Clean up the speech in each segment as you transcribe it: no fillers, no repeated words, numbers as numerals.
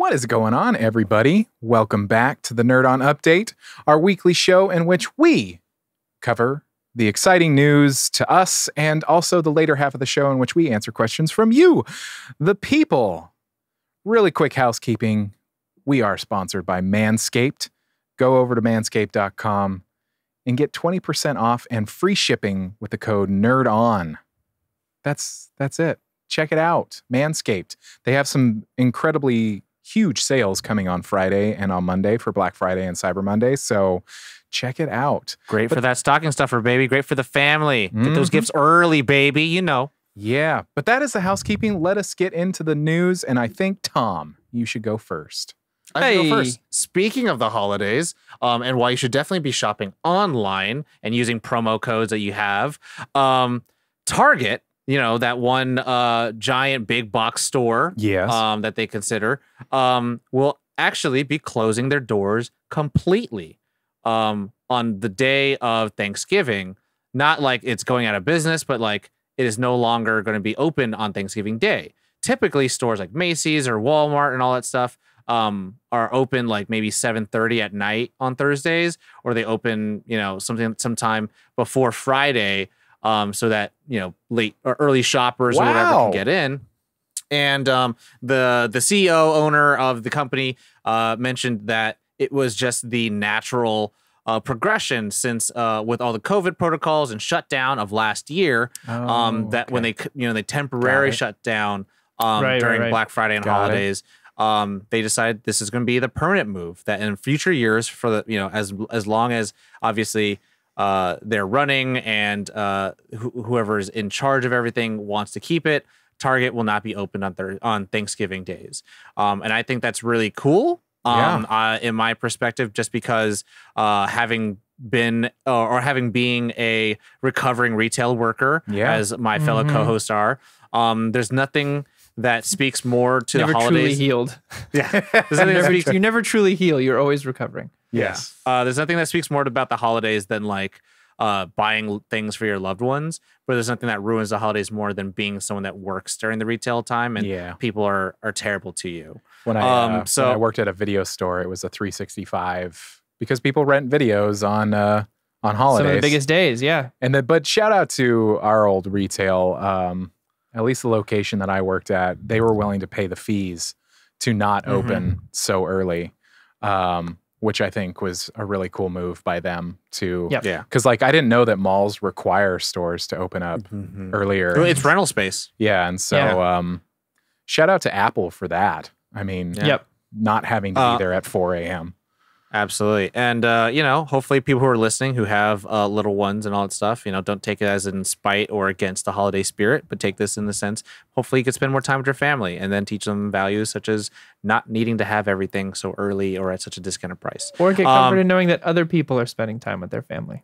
What is going on, everybody? Welcome back to the Nerd On Update, our weekly show in which we cover the exciting news to us and also the later half of the show in which we answer questions from you, the people. Really quick housekeeping. We are sponsored by Manscaped. Go over to manscaped.com and get 20% off and free shipping with the code NERDON. That's it. Check it out. Manscaped. They have some incredibly huge sales coming on Friday and on Monday for Black Friday and Cyber Monday. So check it out. Great for that stocking stuffer, baby. Great for the family. Get those gifts early, baby. You know. Yeah, but that is the housekeeping. Let us get into the news. And I think, Tom, you should go first. I go first. Speaking of the holidays, and why you should definitely be shopping online and using promo codes that you have, Target, that one giant big box store that they consider, will actually be closing their doors completely on the day of Thanksgiving. Not like it's going out of business, but like it is no longer going to be open on Thanksgiving Day. Typically, stores like Macy's or Walmart and all that stuff are open like maybe 7:30 at night on Thursdays, or they open, sometime before Friday, so that, late or early shoppers or whatever can get in. And the CEO owner of the company mentioned that it was just the natural progression since with all the COVID protocols and shutdown of last year, when they temporarily shut down during Black Friday and holidays. They decided this is going to be the permanent move, that in future years, for the as long as obviously they're running and whoever is in charge of everything wants to keep it, Target will not be open on Thanksgiving days. And I think that's really cool. In my perspective, just because having been being a recovering retail worker, as my fellow co-hosts are, there's nothing that speaks more to the holidays. Never truly healed. Yeah. You never truly heal. You're always recovering. Yes. There's nothing that speaks more about the holidays than like buying things for your loved ones. But there's nothing that ruins the holidays more than being someone that works during the retail time and people are terrible to you. When I worked at a video store, it was a 365 because people rent videos on holidays. Some of the biggest days, yeah. But shout out to our old retail. At least the location that I worked at, they were willing to pay the fees to not open so early, which I think was a really cool move by them to. Yeah. Because I didn't know that malls require stores to open up earlier. Well, it's rental space. Yeah, and so shout out to Apple for that. I mean, not having to be there at 4 a.m. Absolutely. And, hopefully people who are listening who have little ones and all that stuff, don't take it as in spite or against the holiday spirit, but take this in the sense, hopefully you can spend more time with your family and then teach them values such as not needing to have everything so early or at such a discounted price. Or get comfort in knowing that other people are spending time with their family.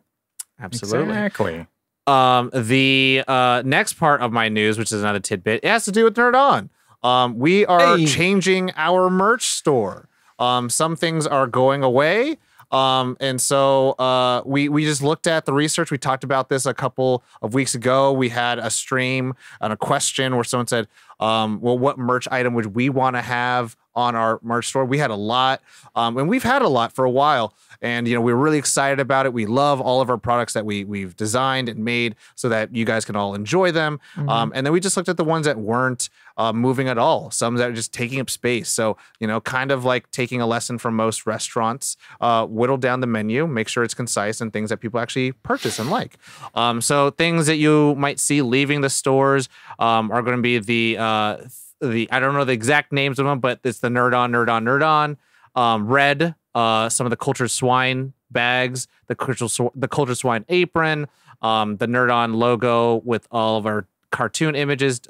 Absolutely. Exactly. The next part of my news, which is another tidbit, it has to do with Nerd On. We are changing our merch store. Some things are going away. And so we just looked at the research. We talked about this a couple of weeks ago. We had a stream and a question where someone said, what merch item would we want to have on our merch store? We had a lot, and we've had a lot for a while. And, we're really excited about it. We love all of our products that we've designed and made so that you guys can all enjoy them. And then we just looked at the ones that weren't moving at all. Some that are just taking up space. So, kind of like taking a lesson from most restaurants, whittle down the menu, make sure it's concise and things that people actually purchase and like. So things that you might see leaving the stores are going to be the I don't know the exact names of them, but it's the Nerd On, Red, some of the Cultured Swine bags, the Cultured Swine apron, the Nerd On logo with all of our cartoon images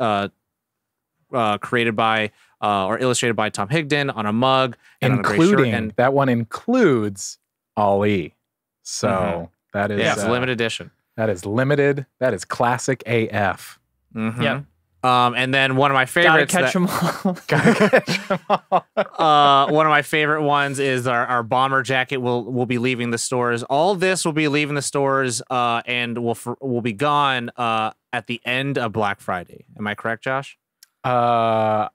created by or illustrated by Tom Higdon on a mug, and including on a gray shirt, and that one includes Ali. So that is it's a limited edition. That is limited. That is classic AF. Yeah. And then one of my favorites. Gotta catch them all. Gotta catch 'em all. One of my favorite ones is our bomber jacket will be leaving the stores. All this will be leaving the stores and will be gone at the end of Black Friday. Am I correct, Josh? I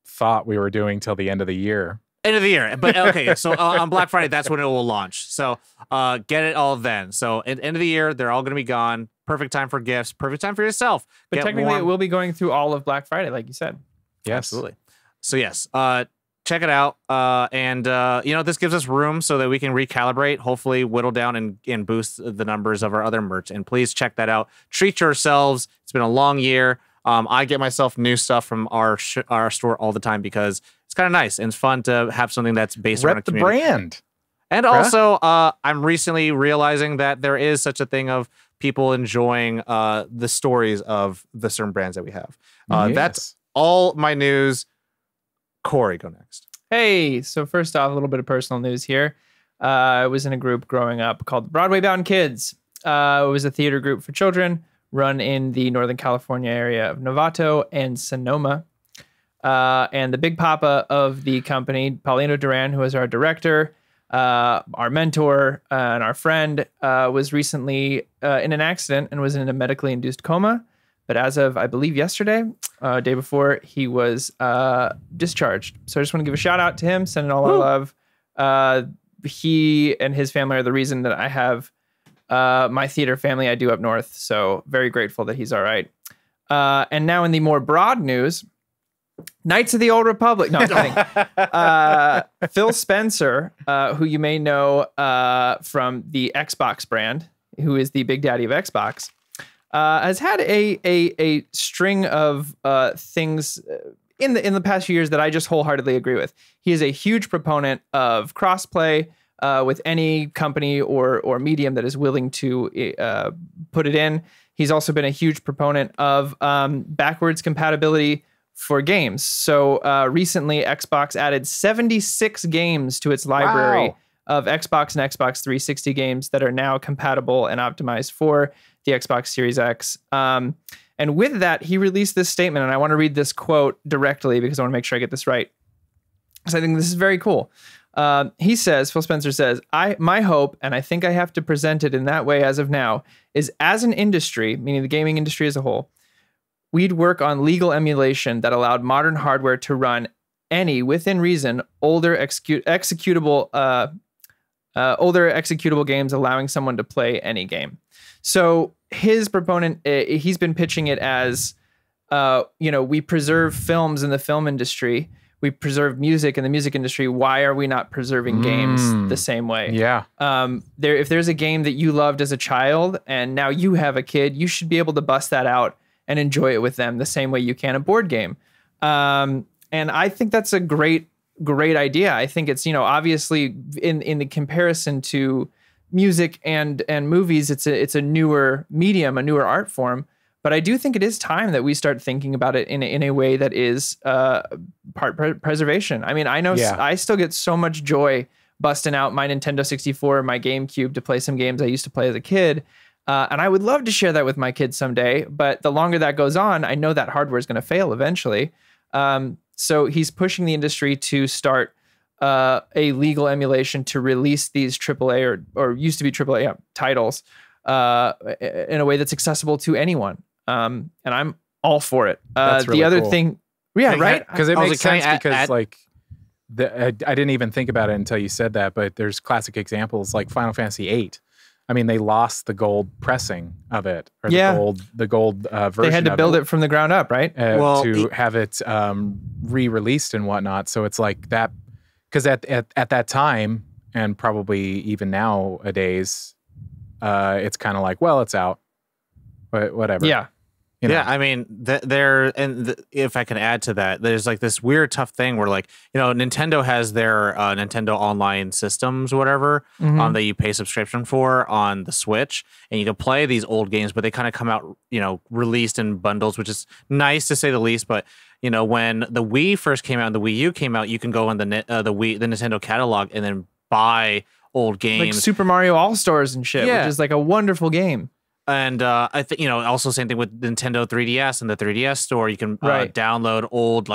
thought we were doing till the end of the year. End of the year. But okay, so on Black Friday, that's when it will launch. So get it all then. So at end of the year, they're all going to be gone. Perfect time for gifts. Perfect time for yourself. But Get technically, warm. it will be going through all of Black Friday, like you said. Yes. Absolutely. So yes, check it out. And this gives us room so that we can recalibrate, hopefully whittle down and boost the numbers of our other merch. And please check that out. Treat yourselves. It's been a long year. I get myself new stuff from our store all the time because it's kind of nice and it's fun to have something that's based around a Rep the community. brand. And also, I'm recently realizing that there is such a thing of people enjoying the stories of the certain brands that we have. That's all my news. Corey, go next. Hey, so first off, a little bit of personal news here. I was in a group growing up called Broadway Bound Kids. It was a theater group for children run in the Northern California area of Novato and Sonoma. And the big papa of the company, Paulino Duran, who is our director, our mentor, and our friend, was recently in an accident and was in a medically induced coma. But as of, I believe, yesterday, day before, he was discharged. So I just want to give a shout out to him, send all our love. He and his family are the reason that I have my theater family I do up north. So very grateful that he's all right. And now in the more broad news, Knights of the Old Republic. No, I'm kidding. Phil Spencer, who you may know from the Xbox brand, who is the big daddy of Xbox, has had a string of things in the past few years that I just wholeheartedly agree with. He is a huge proponent of crossplay with any company or medium that is willing to put it in. He's also been a huge proponent of backwards compatibility for games. So recently, Xbox added 76 games to its library of Xbox and Xbox 360 games that are now compatible and optimized for the Xbox Series X. And with that, he released this statement, and I want to read this quote directly because I want to make sure I get this right. So I think this is very cool. He says, Phil Spencer says, my hope, and I think I have to present it in that way as of now, is as an industry, meaning the gaming industry as a whole, we'd work on legal emulation that allowed modern hardware to run any, within reason, older executable games, allowing someone to play any game. So his proponent, he's been pitching it as, we preserve films in the film industry. We preserve music in the music industry. Why are we not preserving games the same way? Yeah. If there's a game that you loved as a child and now you have a kid, you should be able to bust that out and enjoy it with them the same way you can a board game. And I think that's a great idea. I think it's, obviously in the comparison to music and movies, it's a newer medium, a newer art form. But I do think it is time that we start thinking about it in a way that is part preservation. I mean, I know I still get so much joy busting out my Nintendo 64, my GameCube to play some games I used to play as a kid. And I would love to share that with my kids someday. But the longer that goes on, I know that hardware is going to fail eventually. So he's pushing the industry to start a legal emulation to release these AAA or used to be AAA titles in a way that's accessible to anyone. And I'm all for it. That's really the other cool. thing, right? Because it makes sense because add- I didn't even think about it until you said that, but there's classic examples like Final Fantasy VIII. I mean, they lost the gold pressing of it, or the gold version. They had to build it from the ground up, right? To have it re-released and whatnot. So it's like that, because at that time, and probably even nowadays, it's kind of like, well, it's out, but whatever. Yeah. Yeah, I mean, if I can add to that, there's like this weird tough thing where Nintendo has their Nintendo Online systems, whatever, that you pay subscription for on the Switch, and you can play these old games, but they kind of come out, released in bundles, which is nice to say the least. But when the Wii first came out and the Wii U came out, you can go on the Nintendo catalog and then buy old games, like Super Mario All-Stars and shit, which is like a wonderful game. And I think, also same thing with Nintendo 3DS and the 3DS store. You can download old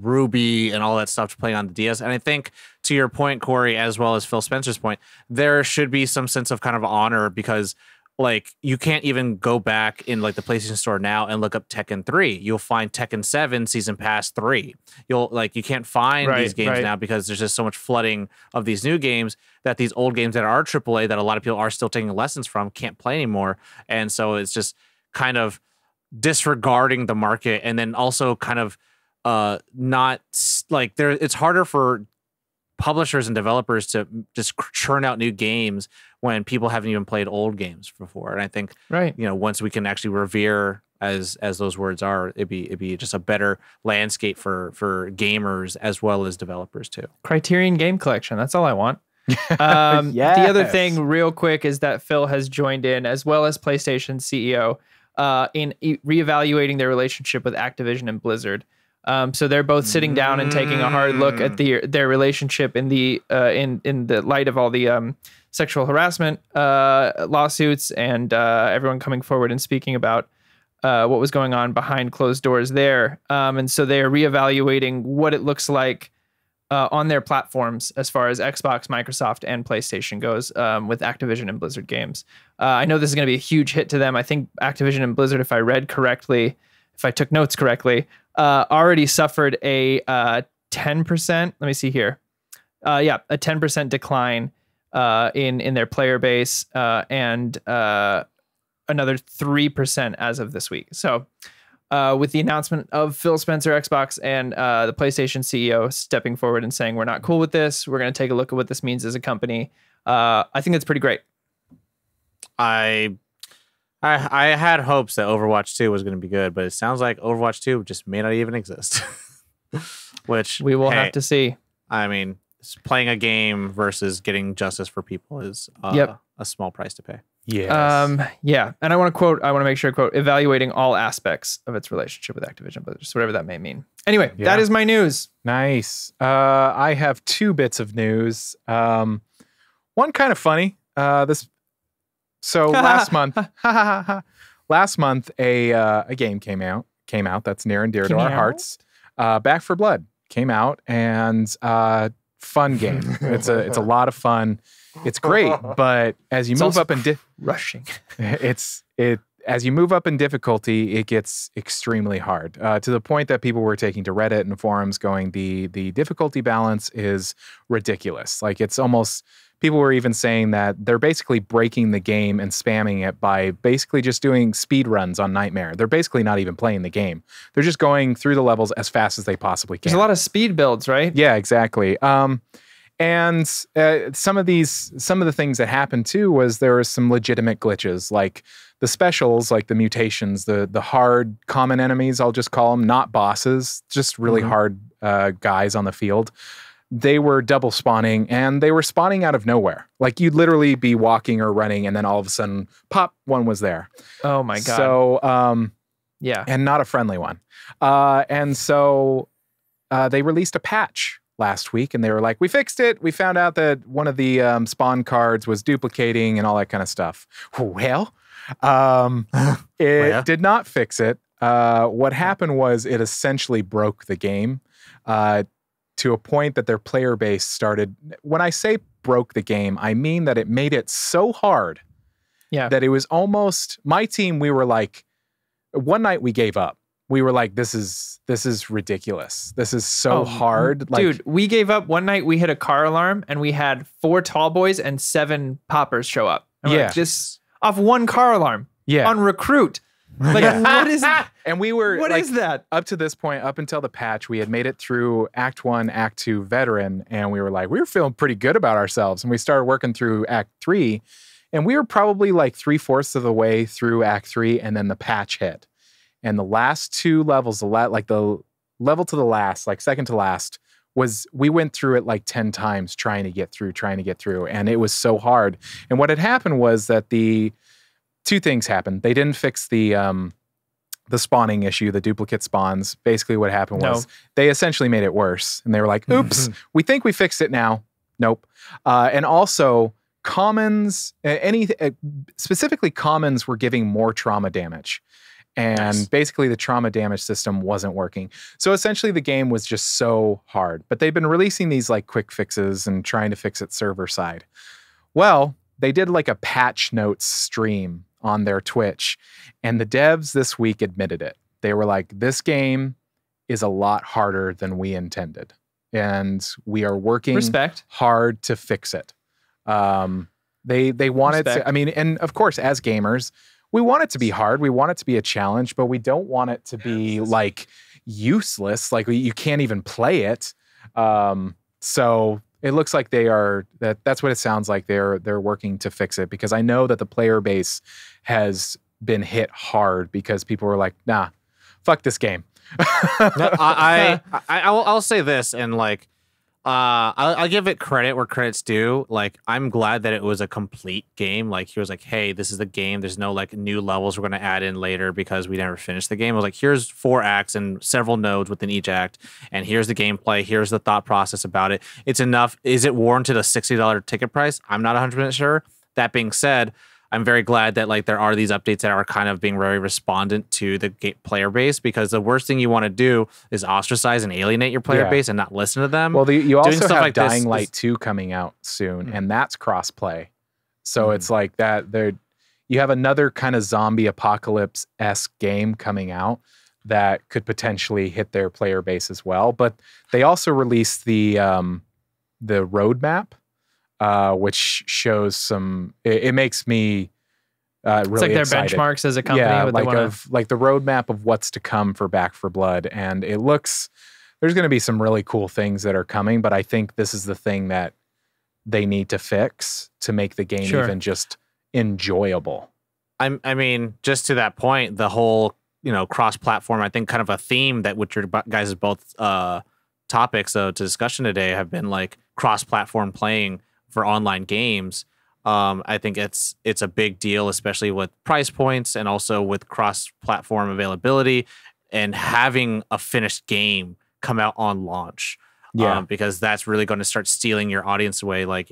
Ruby and all that stuff to play on the DS. And I think to your point, Corey, as well as Phil Spencer's point, there should be some sense of kind of honor because like you can't even go back in like the PlayStation Store now and look up Tekken 3. You'll find Tekken 7 Season Pass 3. You can't find these games now because there's just so much flooding of these new games that these old games that are AAA that a lot of people are still taking lessons from can't play anymore. And so it's just kind of disregarding the market, and then also kind of not like there. It's harder for publishers and developers to just churn out new games when people haven't even played old games before. And I think, once we can actually revere, as those words are, it'd be just a better landscape for gamers as well as developers too. Criterion Game Collection. That's all I want. Yes. The other thing real quick is that Phil has joined in, as well as PlayStation CEO, in reevaluating their relationship with Activision and Blizzard. So they're both sitting down and taking a hard look at their relationship in the light of all the sexual harassment lawsuits and everyone coming forward and speaking about what was going on behind closed doors there. And so they are reevaluating what it looks like on their platforms as far as Xbox, Microsoft, and PlayStation goes with Activision and Blizzard games. I know this is going to be a huge hit to them. I think Activision and Blizzard, if I read correctly, if I took notes correctly, already suffered a 10%. Let me see here. A 10% decline in their player base and another 3% as of this week. So with the announcement of Phil Spencer, Xbox, and the PlayStation CEO stepping forward and saying, we're not cool with this. We're going to take a look at what this means as a company. I think that's pretty great. I had hopes that Overwatch 2 was going to be good, but it sounds like Overwatch 2 just may not even exist. Which we will have to see. I mean, playing a game versus getting justice for people is a small price to pay. Yes. And I want to make sure I quote, evaluating all aspects of its relationship with Activision Blizzard, whatever that may mean. Anyway, that is my news. Nice. I have two bits of news. One kind of funny. So last month, a game came out that's near and dear to our hearts. Back 4 Blood came out, and fun game. It's a lot of fun. It's great, but as you move up in rushing, as you move up in difficulty, it gets extremely hard to the point that people were taking to Reddit and forums going, the difficulty balance is ridiculous. Like it's almost. People were even saying that they're basically breaking the game and spamming it by basically just doing speed runs on Nightmare. They're basically not even playing the game. They're just going through the levels as fast as they possibly can. There's a lot of speed builds, right? Yeah, exactly. And some of the things that happened too was there were some legitimate glitches, like the specials, like the mutations, the hard common enemies, I'll just call them, not bosses, just really hard guys on the field. They were double spawning, and they were spawning out of nowhere. Like you'd literally be walking or running, and then all of a sudden, pop, one was there. Oh my God. So, and not a friendly one. And so they released a patch last week, and they were like, we fixed it. We found out that one of the spawn cards was duplicating and all that kind of stuff. Well, it did not fix it. What happened was it essentially broke the game. To a point that their player base started. When I say broke the game, I mean that it made it so hard that it was almost my team. We were like, one night we gave up. We were like, this is ridiculous. This is so hard. Like, dude, we gave up one night. We hit a car alarm and we had 4 tall boys and 7 poppers show up. And we're like, this off one car alarm. On Recruit. Like, what is that? And we were what is that? Up to this point, up until the patch, we had made it through Act 1, Act 2 veteran, and we were like, we were feeling pretty good about ourselves. And we started working through Act 3, and we were probably like 3/4 of the way through Act 3, and then the patch hit. And the last 2 levels, like the level to the last, like second to last, we went through it like 10 times trying to get through, and it was so hard. And what had happened was that 2 things happened. They didn't fix the spawning issue, the duplicate spawns. Basically what happened was they essentially made it worse. And they were like, oops, we think we fixed it now. Nope. And also commons, specifically commons were giving more trauma damage. And basically the trauma damage system wasn't working. So essentially the game was just so hard. But they've been releasing these like quick fixes and trying to fix it server side. Well, they did like a patch notes stream on their Twitch, and the devs this week admitted it. They were like, this game is a lot harder than we intended, and we are working hard to fix it. They want it to, I mean, and of course, as gamers, we want it to be hard. We want it to be a challenge, but we don't want it to be like useless. Like you can't even play it. So it looks like that's what it sounds like. They're working to fix it, because I know that the player base has been hit hard because people were like, nah, fuck this game. No, I'll say this, and like, I'll give it credit where credit's due. Like, I'm glad that it was a complete game. Like, he was like, hey, this is the game. There's no like new levels we're going to add in later because we never finished the game. I was like, here's 4 acts and several nodes within each act, and here's the gameplay. Here's the thought process about it. It's enough. Is it warranted a $60 ticket price? I'm not 100% sure. That being said, I'm very glad that like there are these updates that are kind of being very respondent to the player base, because the worst thing you want to do is ostracise and alienate your player base and not listen to them. Well, you also have like Dying Light 2 coming out soon, and that's cross-play. So it's like that. You have another kind of zombie apocalypse-esque game coming out that could potentially hit their player base as well. But they also released the roadmap, which shows some. It makes me really it's like their excited. benchmarks as a company. Yeah, like the roadmap of what's to come for Back 4 Blood, and it looks there's going to be some really cool things that are coming. But I think this is the thing that they need to fix to make the game even just enjoyable. I mean, just to that point, the whole cross-platform. I think kind of a theme that which your guys' both topics to discussion today have been like cross-platform playing for online games. I think it's a big deal, especially with price points and also with cross-platform availability and having a finished game come out on launch. Because that's really going to start stealing your audience away. Like,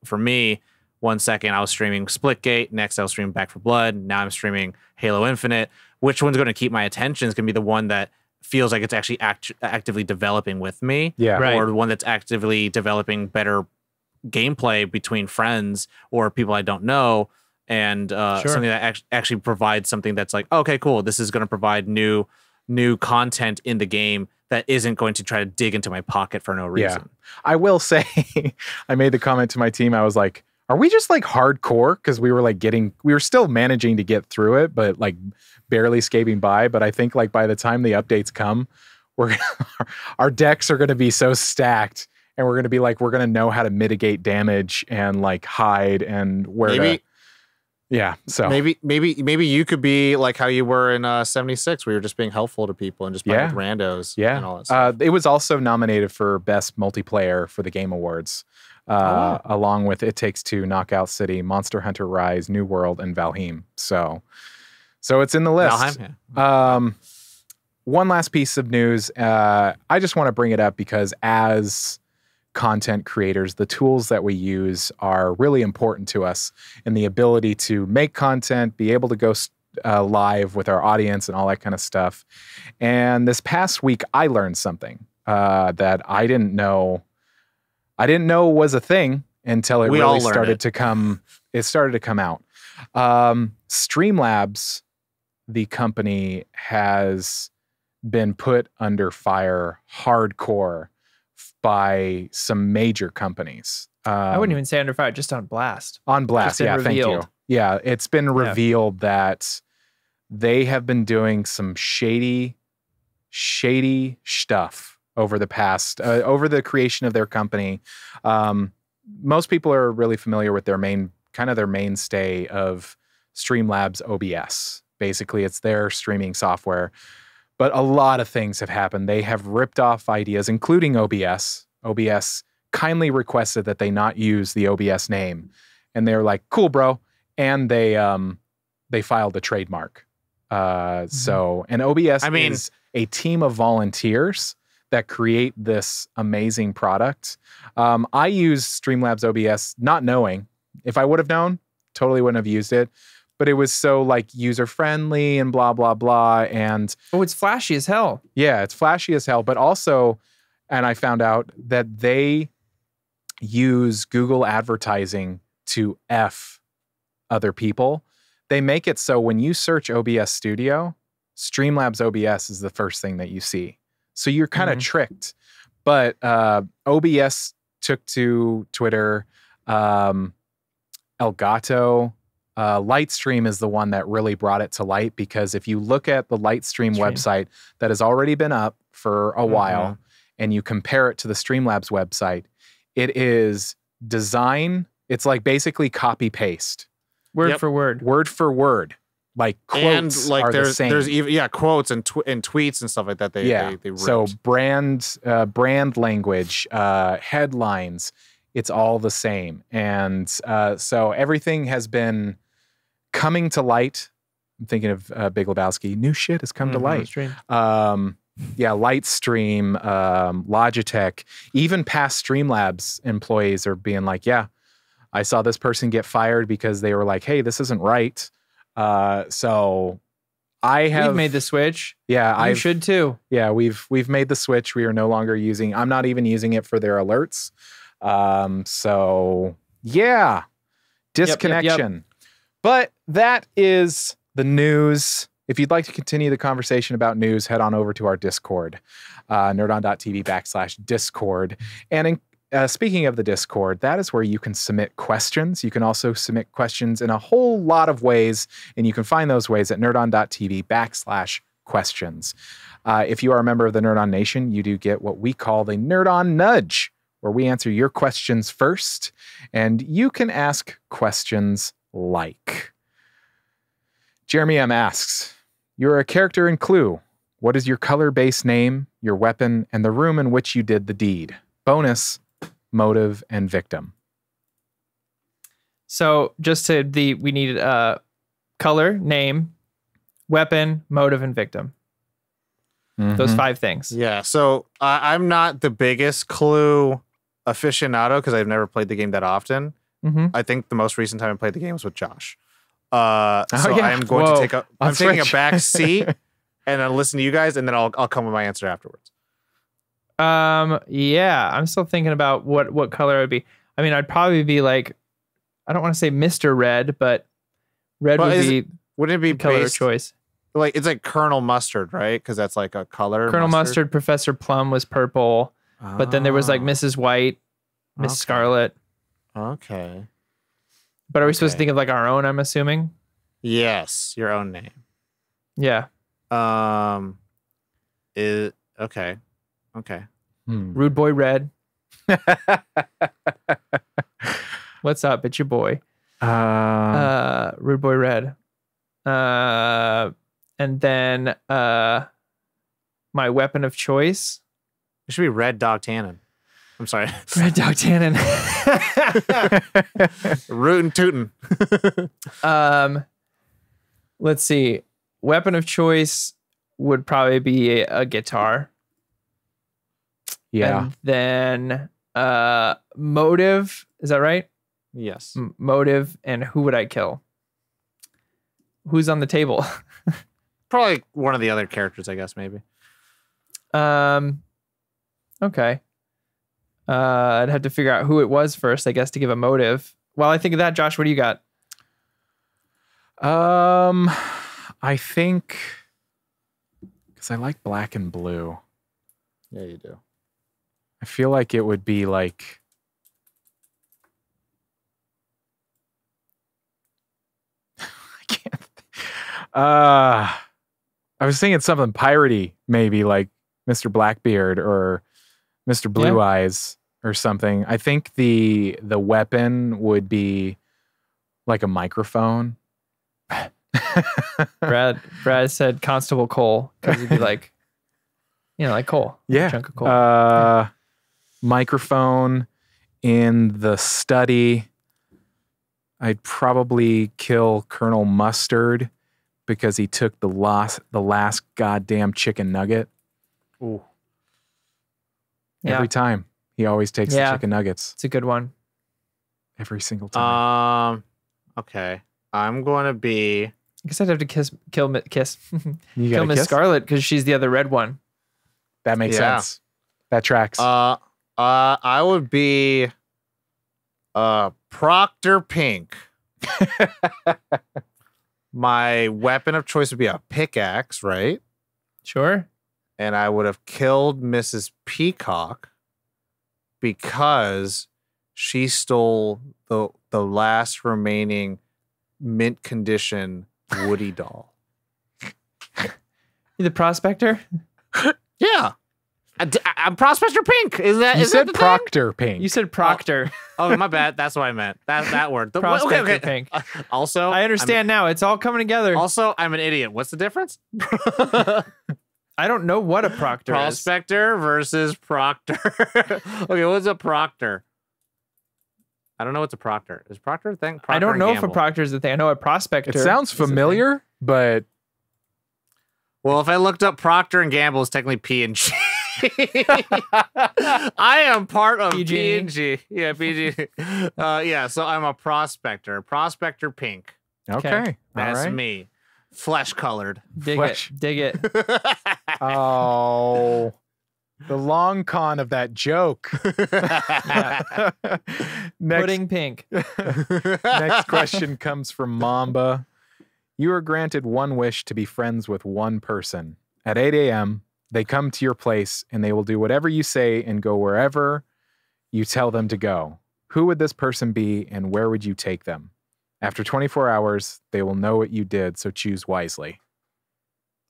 for me, 1 second I was streaming Splitgate, next I was streaming Back 4 Blood, now I'm streaming Halo Infinite. Which one's going to keep my attention is going to be the one that feels like it's actually actively developing with me, or the one that's actively developing better gameplay between friends or people I don't know, and something that actually provides something that's like, okay, cool, this is going to provide new content in the game that isn't going to try to dig into my pocket for no reason. I will say, I made the comment to my team, I was like, are we just like hardcore? Because we were still managing to get through it, but like barely escaping by. But I think like by the time the updates come, our decks are going to be so stacked, and we're going to be like, we're going to know how to mitigate damage and like hide and where so maybe you could be like how you were in 76, where you're just being helpful to people and just playing with randos and all that stuff. It was also nominated for Best Multiplayer for the Game Awards. Along with It Takes Two, Knockout City, Monster Hunter Rise, New World, and Valheim. So it's in the list. One last piece of news. I just want to bring it up because as content creators, the tools that we use are really important to us, and the ability to make content, be able to go live with our audience and all that kind of stuff. And this past week, I learned something that I didn't know was a thing until it really started to come. It started to come out. Streamlabs, the company, has been put under fire hardcore by some major companies. I wouldn't even say under fire, just on blast. On blast, yeah, thank you. Yeah, it's been revealed that they have been doing some shady stuff over the past, over the creation of their company. Most people are really familiar with their mainstay of Streamlabs OBS. Basically, it's their streaming software. But a lot of things have happened. They have ripped off ideas, including OBS. OBS kindly requested that they not use the OBS name. And they're like, cool, bro. And they filed a trademark. So, and OBS is a team of volunteers that create this amazing product. I use Streamlabs OBS not knowing. If I would have known, totally wouldn't have used it. But it was so like user friendly and blah, blah, blah. And it's flashy as hell. Yeah, it's flashy as hell. But also, and I found out that they use Google advertising to F other people, they make it so when you search OBS Studio, Streamlabs OBS is the first thing that you see. So you're kind of tricked. But OBS took to Twitter. Elgato, Lightstream is the one that really brought it to light, because if you look at the Lightstream website that has already been up for a while and you compare it to the Streamlabs website, it is design. It's like basically copy paste. Word for word. Word for word. Like quotes and like are there's the same. there's even quotes and tweets and stuff like that. They wrote. So brand language, headlines, it's all the same. And so everything has been coming to light. I'm thinking of Big Lebowski. New shit has come to light. Lightstream, Logitech, even past Streamlabs employees are being like, yeah, I saw this person get fired because they were like, hey, this isn't right. So we've made the switch. Yeah, I should too. Yeah, we've made the switch. We are no longer using. I'm not even using it for their alerts. So yeah, disconnection. Yep. But that is the news. If you'd like to continue the conversation about news, head on over to our Discord, nerdon.tv/Discord. And speaking of the Discord, that is where you can submit questions. You can also submit questions in a whole lot of ways, and you can find those ways at nerdon.tv/questions. If you are a member of the Nerd On Nation, you do get what we call the Nerd On Nudge, where we answer your questions first, and you can ask questions like... Jeremy M. asks, you're a character in Clue. What is your color-based name, your weapon, and the room in which you did the deed? Bonus, motive, and victim. So we need color, name, weapon, motive, and victim. Those 5 things. Yeah. So I'm not the biggest Clue aficionado because I've never played the game that often. I think the most recent time I played the game was with Josh. I am going to take I'm taking a back seat and I'll listen to you guys, and then I'll come with my answer afterwards. Yeah, I'm still thinking about what color I'd be. I mean, I'd probably be like, I don't want to say Mr. Red, but red wouldn't it be color of choice? Like it's like Colonel Mustard, right? Because that's like a color. Colonel Mustard, Professor Plum was purple, but then there was like Mrs. White, Miss Scarlet. Okay. But are we supposed to think of like our own, I'm assuming? Yes, your own name. Yeah. Okay. Rude Boy Red. What's up? It's your boy. Rude Boy Red. And then my weapon of choice. It should be Red Dog Tannen. I'm sorry. Red Dog Tannen. Rootin' tootin'. Let's see. Weapon of choice would probably be a guitar. Yeah. And then motive. Is that right? Yes. Motive, and who would I kill? Who's on the table? Probably one of the other characters, I guess, maybe. Okay. I'd have to figure out who it was first, I guess, to give a motive. While I think of that, Josh, what do you got? I think because I like black and blue. Yeah, you do. I feel like it would be like I can't. I was thinking something piratey, maybe like Mr. Blackbeard or Mr. Blue Eyes or something. I think the weapon would be like a microphone. Brad said Constable Cole because it'd be like, like coal. Yeah. A chunk of coal. Microphone in the study. I'd probably kill Colonel Mustard because he took the last goddamn chicken nugget. Ooh. Every time. He always takes the chicken nuggets. It's a good one. Every single time. Okay. I'm going to be... I guess I'd have to kill Miss kiss? Scarlet because she's the other red one. That makes sense. That tracks. I would be Proctor Pink My weapon of choice would be a pickaxe, right? Sure. And I would have killed Mrs. Peacock because she stole the last remaining mint condition Woody doll. You the prospector? Yeah. I'm Prospector Pink. Is that You is said that the Proctor Pink. You said proctor. Oh, my bad. That's what I meant. That word. Prospector Pink. Also, I understand now. It's all coming together. Also, I'm an idiot. What's the difference? I don't know what a proctor is. Prospector versus proctor. Okay, what's a proctor? I don't know what's a proctor. Is proctor a thing? Procter I don't and know if a Gamble. proctor is a thing. I know a prospector. It sounds is a thing. familiar, but Well, if I looked up Procter and Gamble, it's technically P&G. I am part of PG. P&G. Yeah, PG. Yeah, so I'm a prospector. Prospector Pink. okay. That's all right. me. Flesh colored. Dig Flesh. it. Dig it. Oh, the long con of that joke. Next, Pudding pink. next question comes from Mamba. You are granted one wish to be friends with one person. At 8 a.m., they come to your place and they will do whatever you say and go wherever you tell them to go. Who would this person be and where would you take them? After 24 hours, they will know what you did, so choose wisely.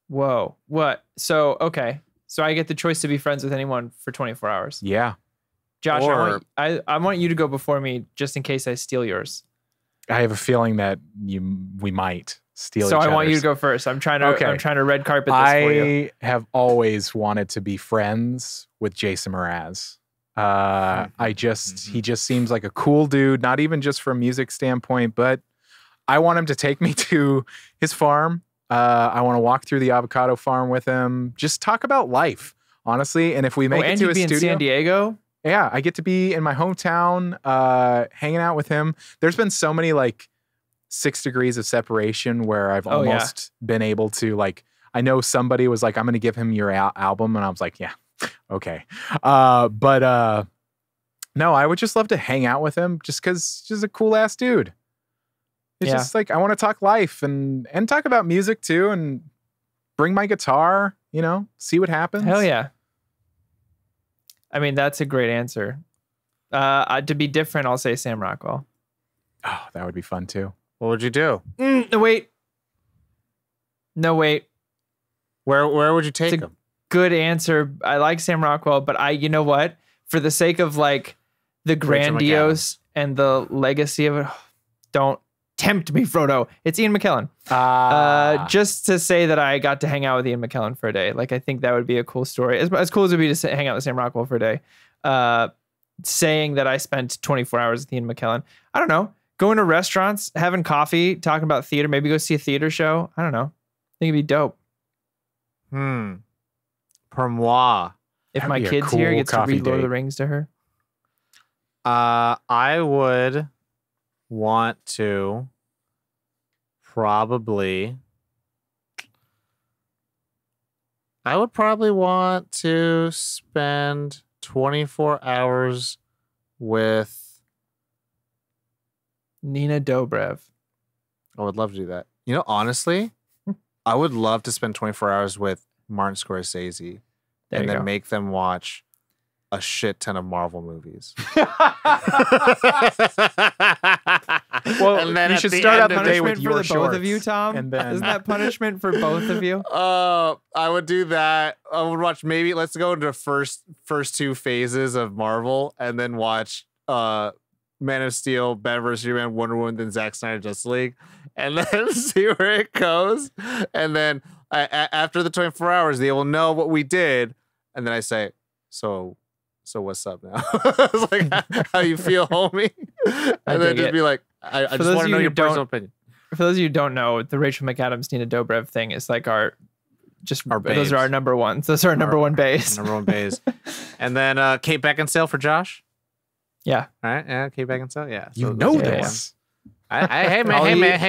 Whoa. What? So, okay. So I get the choice to be friends with anyone for 24 hours. Yeah. Josh, Or- I want you to go before me just in case I steal yours. I have a feeling that we might steal So each I want you other's. to go first. I'm trying to Okay. red carpet this for you. I have always wanted to be friends with Jason Mraz. He just seems like a cool dude, not even just from a music standpoint, but I want him to take me to his farm. I want to walk through the avocado farm with him, just talk about life, honestly. And if we make it and to you'd his be in studio, San Diego? yeah, I get to be in my hometown, hanging out with him. There's been so many like 6 degrees of separation where I've Oh, yeah. almost been able to like, I know somebody was like, I'm going to give him your album. And I was like, yeah, okay. But no, I would just love to hang out with him just because he's just a cool ass dude. It's Yeah. just like, I want to talk life and talk about music too and bring my guitar, see what happens. Hell yeah. I mean, that's a great answer. To be different, I'll say Sam Rockwell. Oh, that would be fun too. What would you do? No, wait. No, wait. Where would you take It's a- him? Good answer. I like Sam Rockwell, but you know what? For the sake of like the Rachel grandiose and the legacy of it, don't tempt me, Frodo. It's Ian McKellen. Just to say that I got to hang out with Ian McKellen for a day. Like, I think that would be a cool story. As cool as it would be to hang out with Sam Rockwell for a day. Saying that I spent 24 hours with Ian McKellen. I don't know. Going to restaurants, having coffee, talking about theater, maybe go see a theater show. I don't know. I think it'd be dope. For moi, If That'd my be a kid's here, cool gets to coffee read Lord of date. the Rings to her. I would want to probably want to spend 24 hours with Nina Dobrev. I would love to do that. Honestly, I would love to spend 24 hours with Martin Scorsese There and you then go. make them watch a shit ton of Marvel movies. Well, And then you at should the start out end the of day it- with Punishment your for the both of you, shorts, Tom? and then Isn't that punishment for both of you? I would do that. I would watch maybe let's go into first two phases of Marvel and then watch Man of Steel, Batman vs Superman, Wonder Woman, then Zack Snyder Justice League, and then see where it goes. And then after the 24 hours, they will know what we did. And then I say, so what's up now? It's like, how you feel, homie? And then dig just it. be like, I For just those want of to know you your who don't- personal opinion. For those of you who don't know, the Rachel McAdams, Nina Dobrev thing is like Our those babes. are our number ones. Those are our number one base. Number one bays. And then Kate Beckinsale for Josh. Yeah. All right, yeah, Kate Beckinsale, yeah. you So know that's- yeah, this. Hey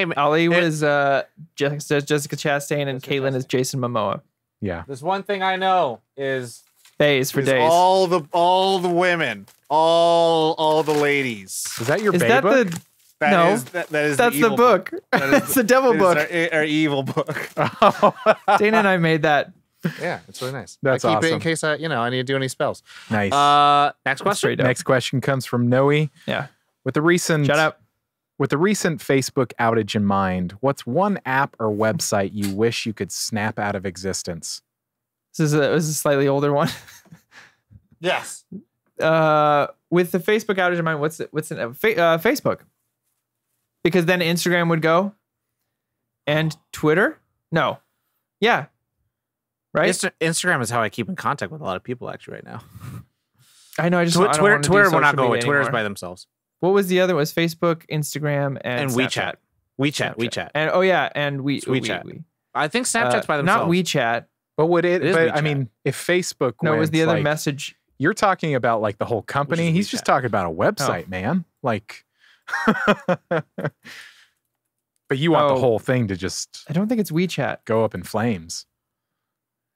man. Ollie was Jessica Chastain and Jessica Caitlin is Jason Momoa. Yeah. There's one thing I know is Bays for days. all the women, all the ladies. Is that your Is bae that book? the No, that is That's the evil book. That is It's the devil book. Our evil book. Dana and I made that. Yeah, it's really nice. That's I keep it in awesome. case I need to do any spells. Nice. Next question. pretty dope. Next question comes from Noe. Yeah. With the recent Shut up. With the recent Facebook outage in mind, what's one app or website you wish you could snap out of existence? This is a slightly older one. Yes. With the Facebook outage in mind, what's it? Facebook. Because then Instagram would go, and Twitter. No. Yeah. Right. Instagram is how I keep in contact with a lot of people actually right now. I know. I just Twitter will not go away. Twitter's Twitter's by themselves. What was the other? Was Facebook, Instagram, and WeChat. Snapchat. WeChat. And and WeChat. We. I think Snapchat's by themselves. Not WeChat. But would it? It is But I WeChat. mean, if Facebook, No, it was went, the other like, message. You're talking about like the whole company. is He's just WeChat. talking about a website, man. Like, but you want the Oh. whole thing to just I don't think it's WeChat. go up in flames.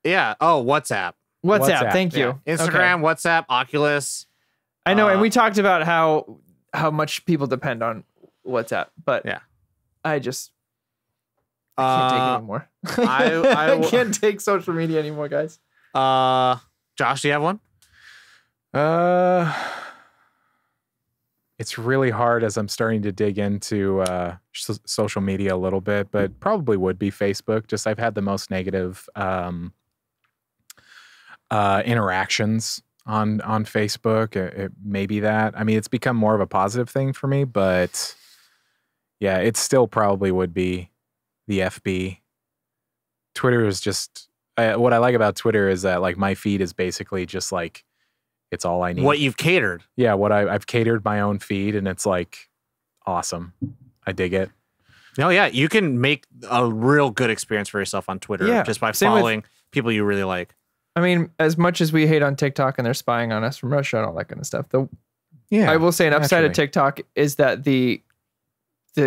Yeah. Oh, WhatsApp. WhatsApp. WhatsApp, Thank you. Yeah. Instagram, WhatsApp, Oculus. I know, and we talked about how much people depend on WhatsApp, but Yeah. I can't take it anymore. I I can't take social media anymore, guys. Josh, do you have one? It's really hard as I'm starting to dig into social media a little bit, but probably would be Facebook. Just I've had the most negative interactions on Facebook. It may be that. I mean, it's become more of a positive thing for me, but yeah, it still probably would be the FB. Twitter is just what I like about Twitter is that like my feed is basically just like it's all I need. What you've catered. Yeah, what I've catered my own feed, and it's like awesome. I dig it. No, yeah, you can make a real good experience for yourself on Twitter Yeah, just by same with- following people you really like. I mean, as much as we hate on TikTok and they're spying on us from Russia and all that kind of stuff, Yeah, I will say an upside of naturally. TikTok is that the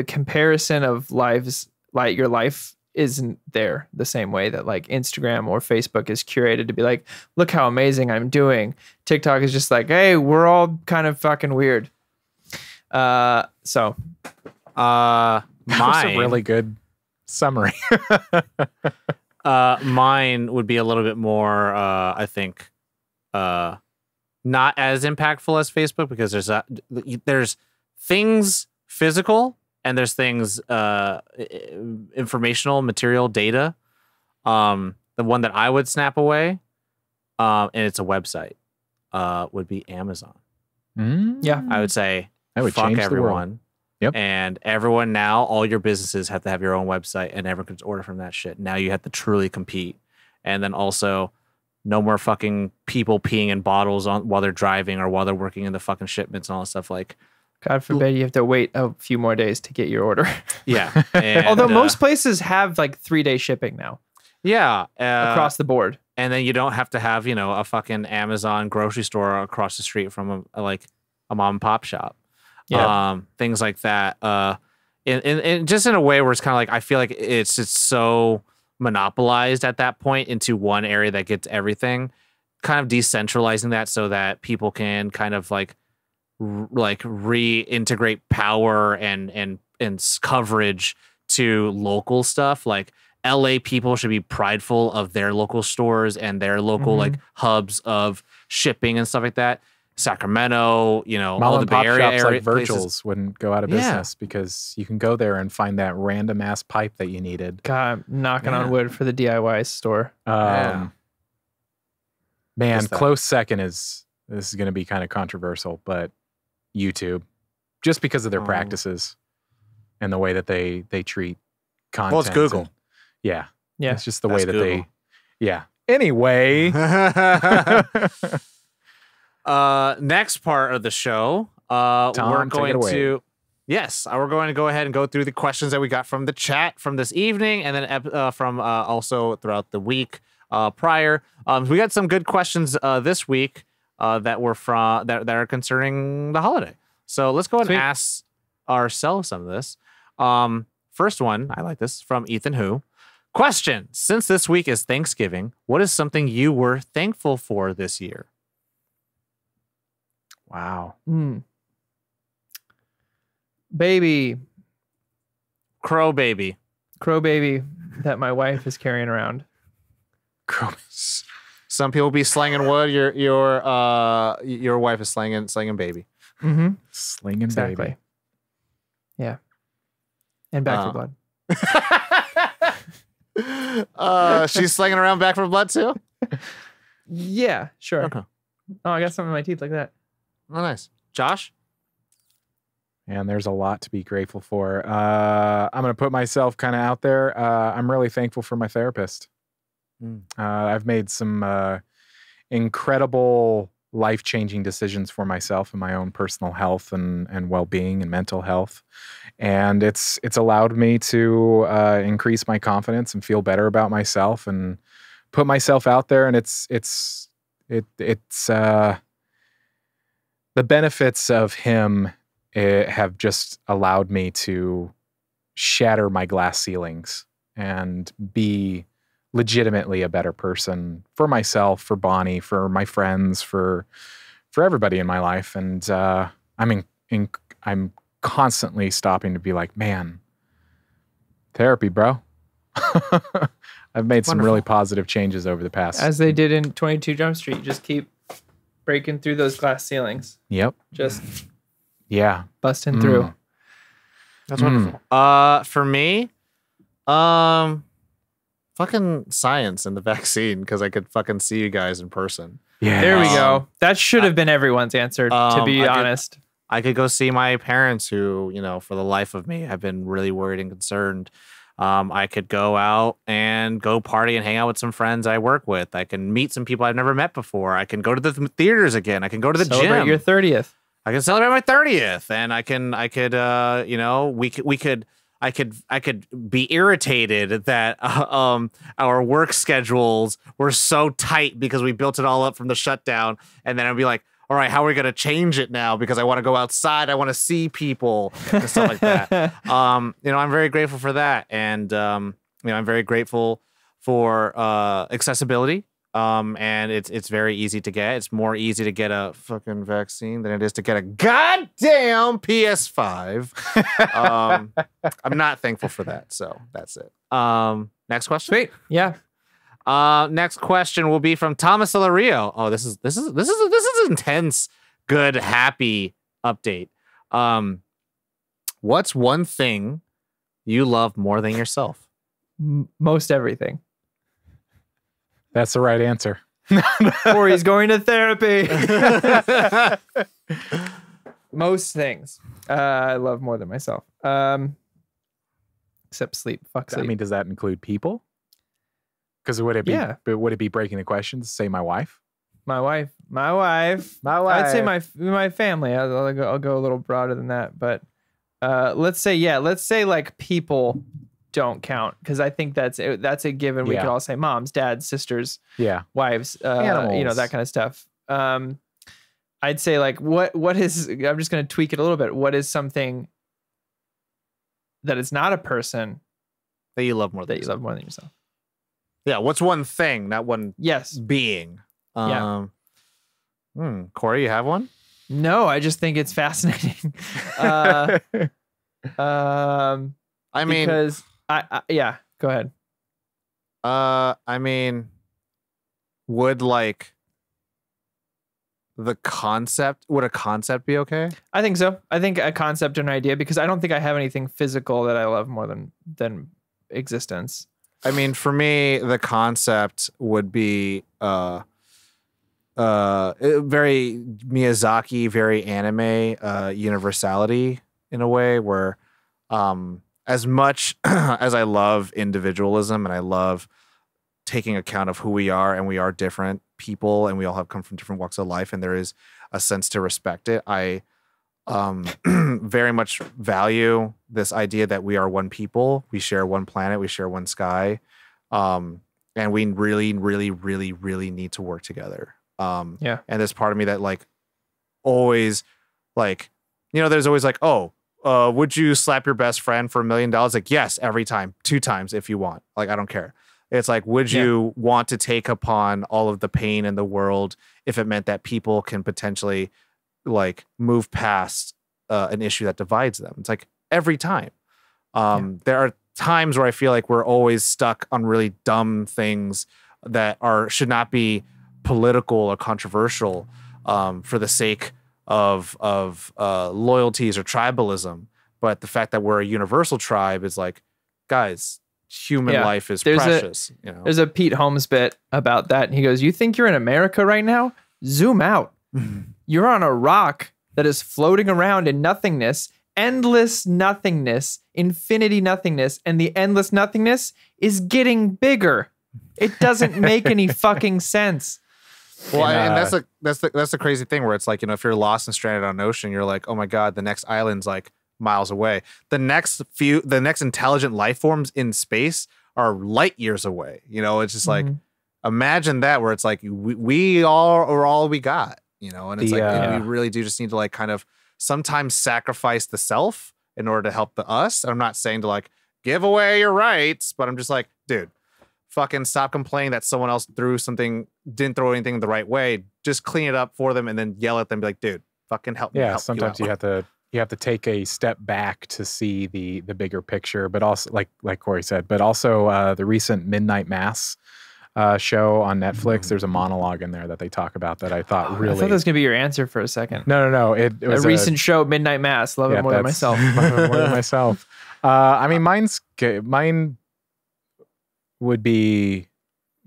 comparison of lives, like your life, isn't there the same way that like Instagram or Facebook is curated to be like, look how amazing I'm doing. TikTok is just like, hey, we're all kind of fucking weird. So That was Mine a really good summary. mine would be a little bit more I think not as impactful as Facebook because there's things physical and there's things informational material data. The one that I would snap away and it's a website would be Amazon. yeah, I would say That would fuck change the everyone. world. Yep. And everyone now, all your businesses have to have your own website and everyone can order from that shit. Now you have to truly compete. And then also no more fucking people peeing in bottles while they're driving or while they're working in the fucking shipments and all that stuff. Like, God forbid you have to wait a few more days to get your order. yeah. And, Although most places have like 3-day shipping now yeah. across the board. And then you don't have to have, a fucking Amazon grocery store across the street from a mom and pop shop. Yeah. Things like that. In just in a way where it's kind of like I feel like it's so monopolized at that point into one area that gets everything, kind of decentralizing that so that people can kind of like reintegrate power and coverage to local stuff. Like LA people should be prideful of their local stores and their local like hubs of shipping and stuff like that. Sacramento, Mom all the and Bay pop Area shops like places. Virgil's wouldn't go out of Yeah. business because you can go there and find that random ass pipe that you needed. God, I'm knocking Yeah. on wood for the DIY store. Man, Just that. close second this is going to be kind of controversial, but YouTube, just because of their Oh. practices and the way that they treat content. Well, it's Google. and- yeah, Yeah. it's just the That's way that Google. yeah. Anyway, Next part of the show, we're Tom, take it going away. to we're going to go ahead and go through the questions that we got from the chat from this evening, and then from also throughout the week prior. We got some good questions this week that were from that are concerning the holiday. So let's go ahead Sweet. and ask ourselves some of this. First one, I like this from Ethan Who. Question: since this week is Thanksgiving, what is something you were thankful for this year? wow. baby, Crow baby. that my wife is carrying around. Some people be slanging wood. Your wife is slanging baby. Mm-hmm. Slinging Exactly. baby. Yeah. And Back for Blood. She's slinging around Back for Blood too. Yeah, sure. Okay. Oh, I got something in my teeth like that. Oh, nice. Josh? And there's a lot to be grateful for. I'm going to put myself kind of out there. I'm really thankful for my therapist. I've made some incredible life-changing decisions for myself and my own personal health and well-being and mental health. And it's allowed me to increase my confidence and feel better about myself and put myself out there. And it's the benefits of him have just allowed me to shatter my glass ceilings and be legitimately a better person for myself, for Bonnie, for my friends, for everybody in my life. And I'm constantly stopping to be like, man, therapy, bro. I've made some really positive changes over the past. As they did in 22 Jump Street, just keep breaking through those glass ceilings. Yep. Just busting through. That's wonderful. For me, fucking science and the vaccine, because I could fucking see you guys in person. Yeah. There we go. That should have been everyone's answer, to be honest. I could go see my parents who, for the life of me, have been really worried and concerned. I could go out and go party and hang out with some friends I work with. I can meet some people I've never met before. I can go to the theaters again. I can go to the Celebrate gym. your 30th. I can celebrate my 30th, and I could be irritated that our work schedules were so tight because we built it all up from the shutdown, and then I'd be like, all right, how are we going to change it now? Because I want to go outside. I want to see people and stuff like that. I'm very grateful for that. And, I'm very grateful for accessibility. And it's very easy to get. It's more easy to get a fucking vaccine than it is to get a goddamn PS5. I'm not thankful for that. So that's it. Next question. Sweet. Yeah. Next question will be from Thomas Ilario. Oh, this is intense, good, happy update. What's one thing you love more than yourself? Most everything. That's the right answer. Or he's going to therapy. Most things I love more than myself. Except sleep. Fuck sleep. I mean, does that include people? Because would it be? Yeah. Would it be breaking the question to say my wife? My wife. I'd say my family. I'll go a little broader than that, but let's say like people don't count, because I think that's a given. We could all say moms, dads, sisters, wives, animals, that kind of stuff. I'd say like what is, I'm just going to tweak it a little bit. What is something that is not a person that you love more than yourself? Yeah. What's one thing, not one being? Corey, you have one? No, I just think it's fascinating. I mean, because go ahead. I mean, would a concept be okay? I think so. I think a concept or an idea, because I don't think I have anything physical that I love more than existence. I mean, for me, the concept would be very Miyazaki, very anime, universality in a way where, as much as I love individualism and I love taking account of who we are, and we are different people and we all have come from different walks of life, and there is a sense to respect it, I very much value this idea that we are one people, we share one planet, we share one sky, and we really, really, really, really need to work together. And there's part of me that always there's always would you slap your best friend for $1 million? Like, yes, every time, 2 times if you want. I don't care. It's like, would you want to take upon all of the pain in the world if it meant that people can potentially move past an issue that divides them. It's like every time. There are times where I feel like we're always stuck on really dumb things that should not be political or controversial for the sake of loyalties or tribalism. But the fact that we're a universal tribe is like, guys, human life is precious. There's a Pete Holmes bit about that, and he goes, "You think you're in America right now? Zoom out. You're on a rock that is floating around in nothingness, endless nothingness, infinity nothingness, and the endless nothingness is getting bigger. It doesn't make any fucking sense." Well, and that's the crazy thing where it's like, if you're lost and stranded on an ocean, you're like, oh my God, the next island's like miles away. The next intelligent life forms in space are light years away. It's just like, imagine that, where it's like we all are all we got, and it's we really do just need to like kind of sometimes sacrifice the self in order to help the us. I'm not saying to like give away your rights, but I'm just like, dude, fucking stop complaining that someone else didn't throw anything the right way. Just clean it up for them and then yell at them, be like, dude, fucking help me. Yeah, sometimes you have to take a step back to see the bigger picture, but also like Corey said, but also the recent Midnight Mass show on Netflix. There's a monologue in there that they talk about that I thought really. I thought that was gonna be your answer for a second. No. It was a recent show, Midnight Mass. Love it more than myself. Love it more than myself. I mean, mine would be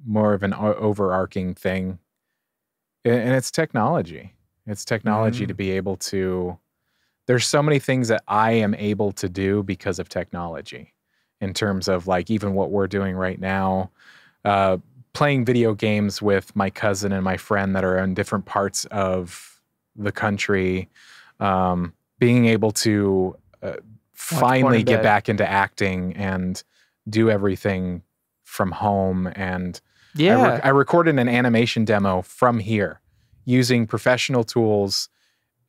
more of an overarching thing, and it's technology. It's technology to be able to. There's so many things that I am able to do because of technology, in terms of like even what we're doing right now, playing video games with my cousin and my friend that are in different parts of the country, being able to finally get back into acting and do everything from home. And I recorded an animation demo from here using professional tools,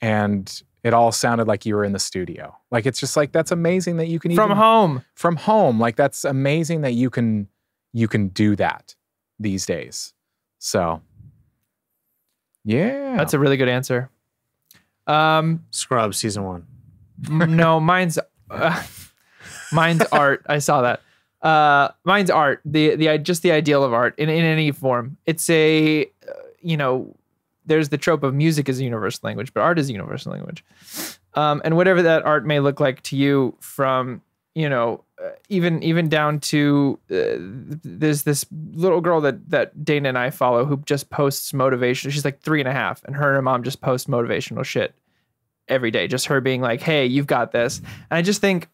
and it all sounded like you were in the studio. Like, it's just like, that's amazing that you can from home. Like, that's amazing that you can do that these days. So yeah, that's a really good answer. Scrubs season 1. No, mine's art. I saw that. Mine's art. Just the ideal of art in any form. It's a, there's the trope of music is a universal language, but art is a universal language. And whatever that art may look like to you, from, even down to, there's this little girl that Dana and I follow who just posts motivation. She's like 3.5, and her mom just posts motivational shit every day. Just her being like, hey, you've got this. And I just think,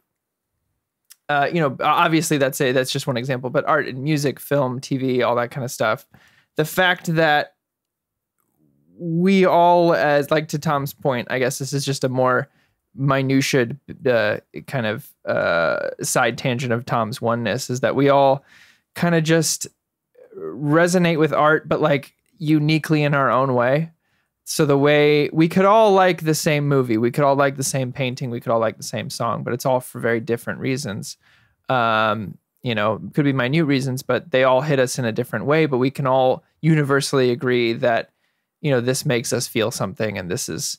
obviously that's just one example, but art and music, film, TV, all that kind of stuff. The fact that we all, as like to Tom's point, I guess this is just a more minutia kind of side tangent of Tom's oneness, is that we all kind of just resonate with art, but like uniquely in our own way. So the way we could all like the same movie, we could all like the same painting, we could all like the same song, but it's all for very different reasons. Could be minute reasons, but they all hit us in a different way. But we can all universally agree that, this makes us feel something. And this is,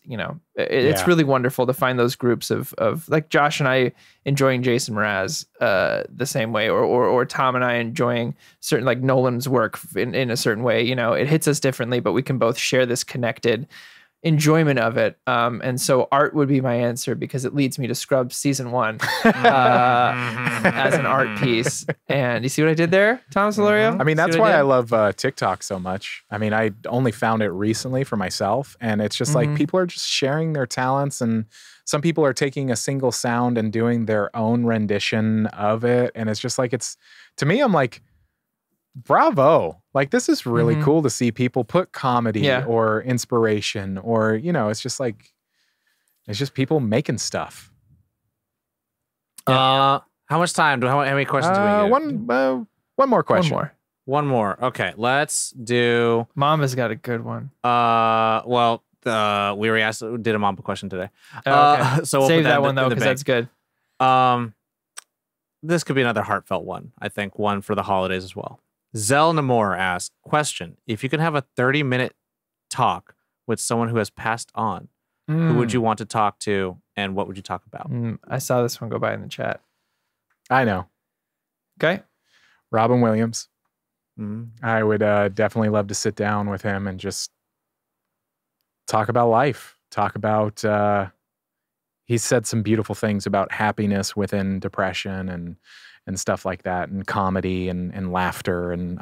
it's really wonderful to find those groups of like Josh and I enjoying Jason Mraz the same way, or Tom and I enjoying certain, like Nolan's work in a certain way. It hits us differently, but we can both share this connected enjoyment of it. And so art would be my answer, because it leads me to Scrubs season 1 as an art piece. And you see what I did there, Tom Solorio? I mean, that's why I love TikTok so much. I mean, I only found it recently for myself, and it's just like people are just sharing their talents, and some people are taking a single sound and doing their own rendition of it. And it's just like, to me, I'm like, bravo. Like, this is really cool to see people put comedy or inspiration, or, it's just like, it's just people making stuff. How much time? How many questions do we get? One more question. One more. Okay, let's do. Mama's got a good one. We already did a Mamba question today. Okay. So we'll save put that one though, because that's good. This could be another heartfelt one. I think one for the holidays as well. Zell Namor asks, question: if you could have a 30-minute talk with someone who has passed on, who would you want to talk to, and what would you talk about? I saw this one go by in the chat. I know. Okay. Robin Williams. Mm. I would definitely love to sit down with him and just talk about life. Talk about, he said some beautiful things about happiness within depression and stuff like that, and comedy and laughter. And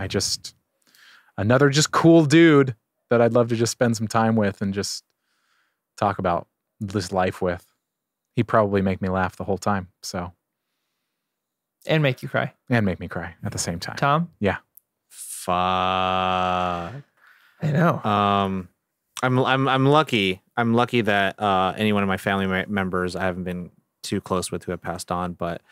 another just cool dude that I'd love to just spend some time with and just talk about this life with. He'd probably make me laugh the whole time. So. And make you cry. And make me cry at the same time. Tom? Yeah. Fuck. I know. I'm lucky. I'm lucky that any one of my family members I haven't been too close with who have passed on, but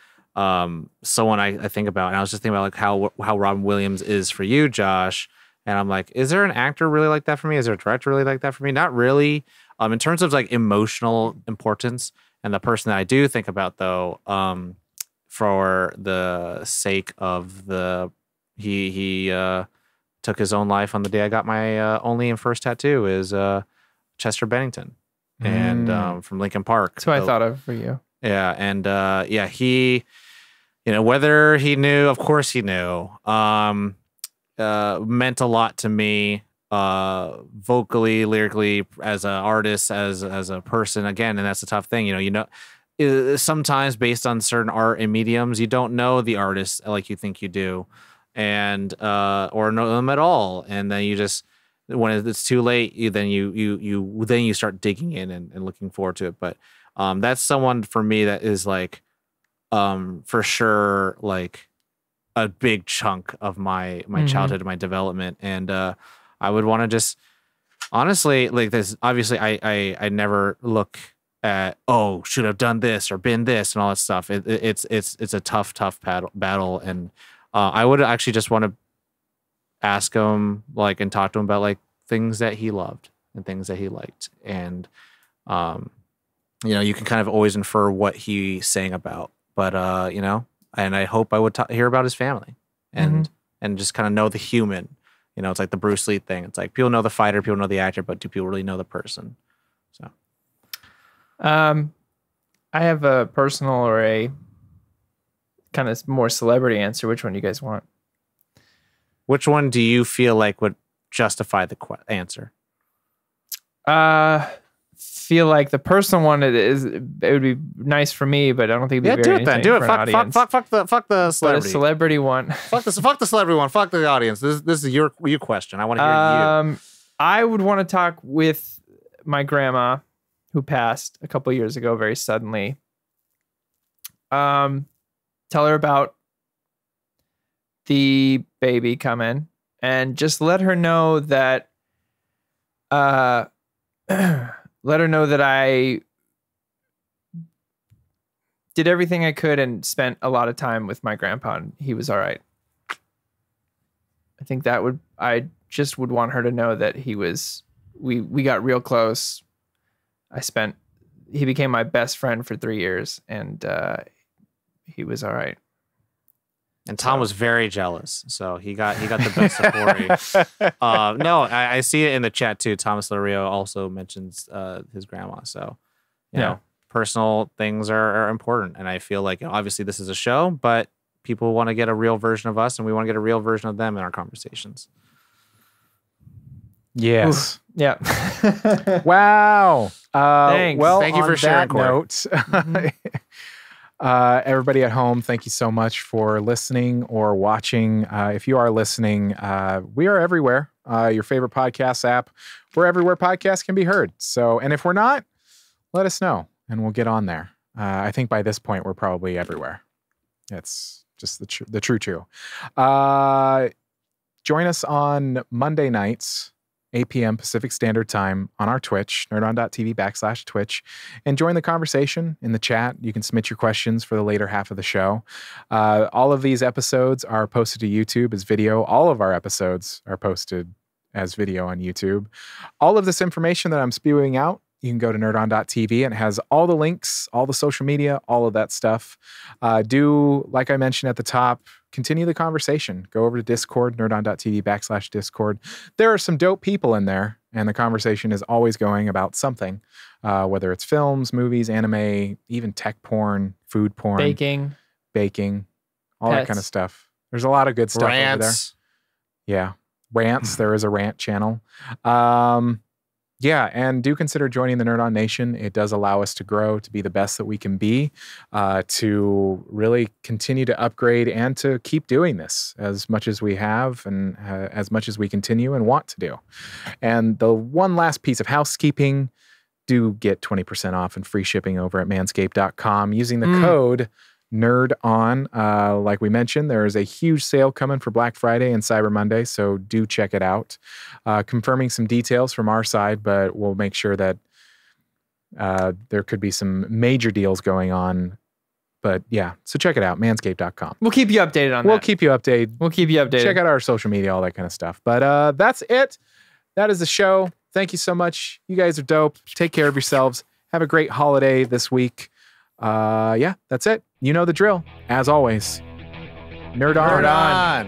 someone I think about, and I was just thinking about like how Robin Williams is for you, Josh, and I'm like, is there an actor really like that for me? Is there a director really like that for me? Not really. In terms of like emotional importance, and the person that I do think about though, for the sake of he took his own life on the day I got my only and first tattoo is Chester Bennington, and from Linkin Park. That's what I thought of for you. Yeah, and he, whether he knew, of course he knew, meant a lot to me, vocally, lyrically, as an artist, as a person. Again, and that's a tough thing, sometimes based on certain art and mediums, you don't know the artist like you think you do, and or know them at all, and then you just, when it's too late, you start digging in and looking forward to it. But that's someone for me that is like for sure like a big chunk of my childhood and my development, and I would want to just honestly, like, this obviously I never look at, oh, should have done this or been this and all that stuff. It's a tough battle, and I would actually just want to ask him, like, and talk to him about like things that he loved and things that he liked, and you can kind of always infer what he sang about, but and I hope I would hear about his family and just kind of know the human. It's like the Bruce Lee thing. It's like people know the fighter, people know the actor, but do people really know the person? So I have a personal or a kind of more celebrity answer. Which one do you guys want? Which one do you feel like would justify the answer? Feel like the personal one, it would be nice for me, but I don't think it'd be very interesting for an audience. Fuck the celebrity. But a celebrity one. fuck the celebrity one. Fuck the audience. This is your question. I want to hear you. I would want to talk with my grandma, who passed a couple years ago very suddenly. Tell her about the baby coming, and just let her know that I did everything I could and spent a lot of time with my grandpa, and he was all right. I think I just would want her to know that we got real close. He became my best friend for 3 years, and he was all right. And Tom was very jealous, so he got the best of Corey. No, I see it in the chat too. Thomas Lario also mentions his grandma. So, you know, personal things are important, and I feel like obviously this is a show, but people want to get a real version of us, and we want to get a real version of them in our conversations. Yes. Oof. Yeah. Wow. Thanks. Well, thank you for sharing, Corey. Everybody at home, thank you so much for listening or watching. If you are listening, we are everywhere. Your favorite podcast app. We're everywhere podcasts can be heard. So, and if we're not, let us know and we'll get on there. I think by this point, we're probably everywhere. It's just the true. Join us on Monday nights, 8 p.m. Pacific Standard Time on our Twitch, nerdon.tv/Twitch, and join the conversation in the chat. You can submit your questions for the later half of the show. All of these episodes are posted to YouTube as video. All of our episodes are posted as video on YouTube. All of this information that I'm spewing out, you can go to nerdon.tv and it has all the links, all the social media, all of that stuff. Do, like I mentioned at the top, continue the conversation. Go over to Discord, nerdon.tv/Discord. There are some dope people in there, and the conversation is always going about something, whether it's films, movies, anime, even tech porn, food porn, baking, all that kind of stuff. There's a lot of good stuff over there. Yeah. Rants. There is a rant channel. Yeah, and do consider joining the Nerd On Nation. It does allow us to grow, to be the best that we can be, to really continue to upgrade and to keep doing this as much as we have and as much as we continue and want to do. And the one last piece of housekeeping, do get 20% off and free shipping over at manscaped.com using the code Nerd On. Like we mentioned, there is a huge sale coming for Black Friday and Cyber Monday, so do check it out. Confirming some details from our side, but we'll make sure that there could be some major deals going on. But yeah, so check it out, manscaped.com. We'll keep you updated on that. We'll keep you updated. Check out our social media, all that kind of stuff. But that's it. That is the show. Thank you so much. You guys are dope. Take care of yourselves. Have a great holiday this week. Yeah, that's it. You know the drill. As always, Nerd On. Nerd On.